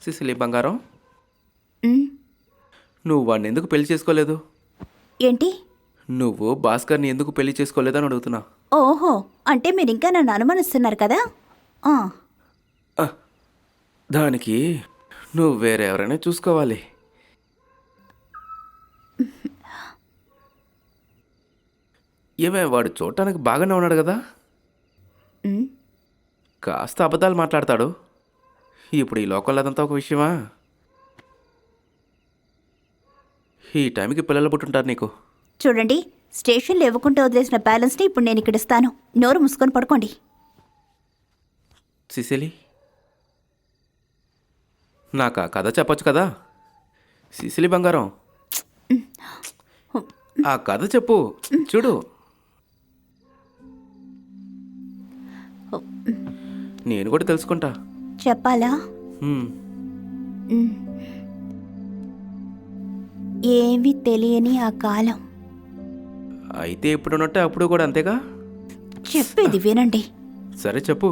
సిసిలి బంగారం, ఉమ్, నువ్వు వాడిని ఎందుకు పెళ్లి చేసుకోలేదు? ఏంటి? నువ్వు భాస్కర్ని ఎందుకు పెళ్లి చేసుకోలేదని అడుగుతున్నా. ఓహో, అంటే మీరు ఇంకా నన్ను అనుమానిస్తున్నారు కదా? ఆ, దానికి నువ్వు వేరే ఎవరైనా చూసుకోవాలి. ఏమే, వాడు చూడటానికి బాగానే ఉన్నాడు కదా? ఉమ్, కాస్త అబద్ధాలు మాట్లాడతాడు. ఇప్పుడు ఈ లోకల్ అదంతా ఒక విషయమా? ఈ టైంకి పిల్లలు పుట్టుంటారు నీకు. చూడండి, స్టేషన్లో ఇవ్వకుండా వదిలేసిన బ్యాలెన్స్ని ఇప్పుడు నేను ఇక్కడ ఇస్తాను. నోరు మూసుకొని పడుకోండి. సిసిలి, నాకు ఆ కథ చెప్పొచ్చు కదా. సిసిలి బంగారం, ఆ కథ చెప్పు. చూడు, నేను కూడా తెలుసుకుంటా. చెప్పాలా? హ్మ్. ఉమ్. ఏమీ తెలియని ఆ కాలం. అయితే ఇప్పుడు ఉన్నట్టే అప్పుడు కూడా అంతేగా? చెప్పేది వినండి. సరే చెప్పు.